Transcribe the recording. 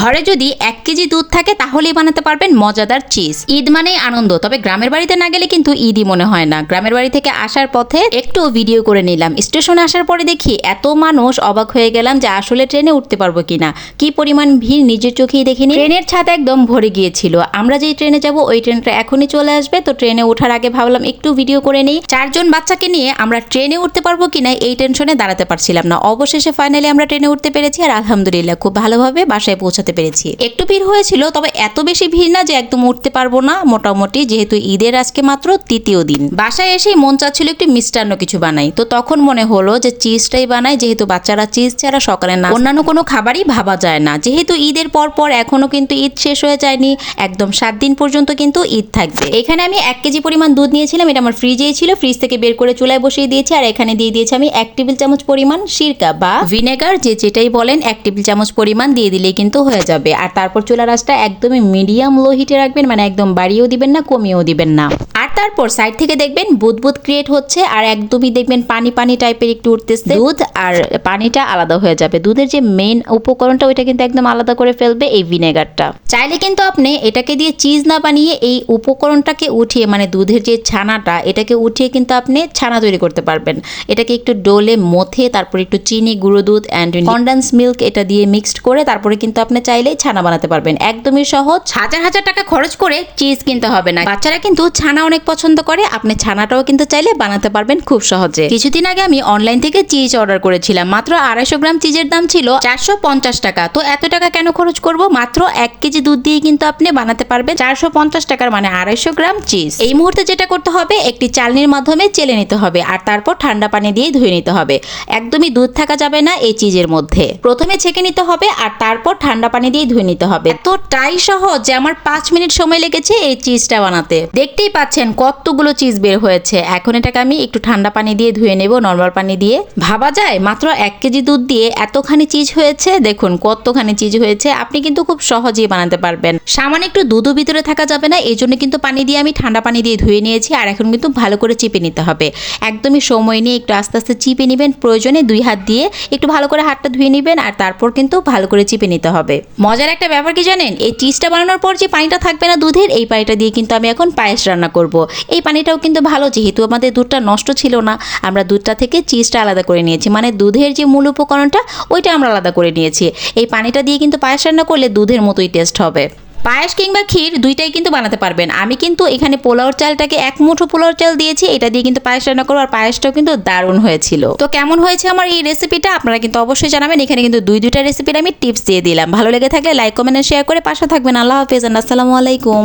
ঘরে যদি 1 কেজি দুধ থাকে তাহলেই বানাতে পারবেন মজাদার চিজ। ঈদ মানেই আনন্দ, তবে গ্রামের বাড়িতে না গেলে কিন্তু ঈদই মনে হয় না। গ্রামের বাড়ি থেকে আসার পথে একটু ভিডিও করে নিলাম। স্টেশনে আসার পরে দেখি এত মানুষ, অবাক হয়ে গেলাম যে আসলে ট্রেনে উঠতে পারবো কিনা। কি পরিমাণ ভিড় নিজের চোখেই দেখিনি। ট্রেনের ছাদ একদম ভরে গিয়েছিল। আমরা যেই ট্রেনে যাব ওই ট্রেনটা এখনই চলে আসবে, তো ট্রেনে ওঠার আগে ভাবলাম একটু ভিডিও করে নেই। 4 জন বাচ্চাকে নিয়ে আমরা ট্রেনে উঠতে পারবো কিনা এই টেনশনে দাঁড়াতে পারছিলাম না। অবশেষে ফাইনালি আমরা ট্রেনে উঠতে পেরেছি আর আলহামদুলিল্লাহ খুব ভালোভাবে বাসায় পৌঁছাতে পেরেছি। একটু ভিড় হয়েছিল, তবে এত বেশি ভিড় না যে একদম উঠতে পারবো না। মোটামুটি যেহেতু ঈদের আজকে মাত্র 3য় দিন, বাসায় এসেই মন চাচ্ছিল একটু মিষ্টান্ন কিছু বানাই। তো তখন মনে হলো যে চিজটাই বানাই, যেহেতু বাচ্চারা চিজ ছাড়া সকালে না অন্যান্য কোনো খাবারই ভাবা যায় না। যেহেতু ঈদের পর এখনো কিন্তু ঈদ শেষ হয়ে যায়নি, একদম 7 দিন পর্যন্ত কিন্তু ঈদ থাকবে। এখানে আমি 1 কেজি পরিমাণ দুধ নিয়েছিলাম, এটা আমার ফ্রিজেই ছিল, ফ্রিজ থেকে বের করে চুলায় বসিয়ে দিয়েছি। আর এখানে দিয়ে দিয়েছি আমি 1 টেবিল চামচ পরিমাণ সিরকা বা ভিনেগার, যেটাই বলেন 1 টেবিল চামচ পরিমাণ দিয়ে দিলেই কিন্তু হয়ে যাবে। আর তারপর চুলার আঁচটা একদমই মিডিয়াম লো হিটে রাখবেন, মানে একদম বাড়িয়েও দিবেন না কমিয়েও দিবেন না। আর তারপর সাইড থেকে দেখবেন বুদবুদ ক্রিয়েট হচ্ছে আর একদমই দেখবেন পানি পানি টাইপের একটু উঠতেছে। দুধ আর পানিটা আলাদা হয়ে যাবে। দুধের যে মেইন উপকরণটা ওইটা কিন্তু একদম আলাদা করে ফেলবে এই ভিনেগারটা। চাইলে কিন্তু আপনি এটাকে দিয়ে চিজ না বানিয়ে এই উপকরণটাকে উঠিয়ে, মানে দুধের যে ছানাটা এটাকে উঠিয়ে কিন্তু আপনি ছানা তৈরি করতে পারবেন। এটাকে একটু ডোলে মথে তারপর একটু চিনি, গুঁড়ো দুধ অ্যান্ড কনডেন্স মিল্ক এটা দিয়ে মিক্সড করে তারপরে কিন্তু আপনি চাইলেই ছানা বানাতে পারবেন। একদমই সহজ। হাজার হাজার টাকা খরচ করে চিজ কিনতে হবে না। বাচ্চারা কিন্তু ছানা অনেক পছন্দ করে। আপনি ছানাটাও কিন্তু চাইলে বানাতে পারবেন খুব সহজে। কিছুদিন আগে আমি অনলাইন থেকে চিজ অর্ডার করেছিলাম। মাত্র 250 গ্রাম চিজের দাম ছিল 450 টাকা। তো এত টাকা কেন খরচ করব? মাত্র 1 কেজি দুধ দিয়ে কিন্তু আপনি বানাতে পারবেন 450 টাকার, মানে 250 গ্রাম চিজ। এই মুহূর্তে যেটা করতে হবে, একটি চালনির মাধ্যমে চেলে নিতে হবে আর তারপর ঠান্ডা পানি দিয়ে ধুয়ে নিতে হবে। একদমই দুধ থাকা যাবে না এই চিজের মধ্যে। প্রথমে ছেঁকে নিতে হবে আর তারপর ঠান্ডা পানি দিয়ে ধুয়ে নিতে হবে। এতটাই সহজ যে আমার 5 মিনিট সময় লেগেছে এই চিজটা বানাতে। দেখতেই পাচ্ছেন কতগুলো চিজ বের হয়েছে। এখন এটাকে আমি একটু ঠান্ডা পানি দিয়ে ধুয়ে নেব, নরমাল পানি দিয়ে। ভাবা যায় মাত্র 1 কেজি দুধ দিয়ে এতখানি চিজ হয়েছে। দেখুন কতখানি চিজ হয়েছে। আপনি কিন্তু খুব সহজেই বানাতে পারবেন। সামান্য একটু দুধও ভিতরে থাকা যাবে না, এই জন্য কিন্তু পানি দিয়ে আমি ঠান্ডা পানি দিয়ে ধুয়ে নিয়েছি। আর এখন কিন্তু ভালো করে চিপে নিতে হবে। একদমই সময় নিয়ে একটু আস্তে আস্তে চিপে নেবেন। প্রয়োজনে 2 হাত দিয়ে একটু ভালো করে হাতটা ধুয়ে নেবেন আর তারপর কিন্তু ভালো করে চিপে নিতে হবে। মজার একটা ব্যাপার কি জানেন, এই চিজটা বানানোর পর যে পানিটা থাকবে না দুধের, এই পানিটা দিয়ে কিন্তু আমি এখন পায়েস রান্না করব। এই পানিটাও কিন্তু ভালো, যেহেতু আমাদের দুধটা নষ্ট ছিল না, আমরা দুধটা থেকে চিজটা আলাদা করে নিয়েছি, মানে দুধের যে মূল উপকরণটা ওইটা আমরা আলাদা করে নিয়েছি। এই পানিটা দিয়ে কিন্তু পায়েস রান্না করলে দুধের মতোই টেস্ট হবে। পায়েস কিংবা ক্ষীর দুইটাই কিন্তু বানাতে পারবেন। আমি কিন্তু এখানে পোলাওর চালটাকে 1 মুঠো পোলাওর চাল দিয়েছি, এটা দিয়ে কিন্তু পায়েস রান্না করবো। আর পায়েসটাও কিন্তু দারুণ হয়েছিল। তো কেমন হয়েছে আমার এই রেসিপিটা আপনারা কিন্তু অবশ্যই জানাবেন। এখানে কিন্তু 2টা রেসিপির আমি টিপস দিয়ে দিলাম। ভালো লেগে থাকলে লাইক, কমেন্ট, শেয়ার করে পাশে থাকবেন। আল্লাহ হাফেজ, আসসালামু আলাইকুম।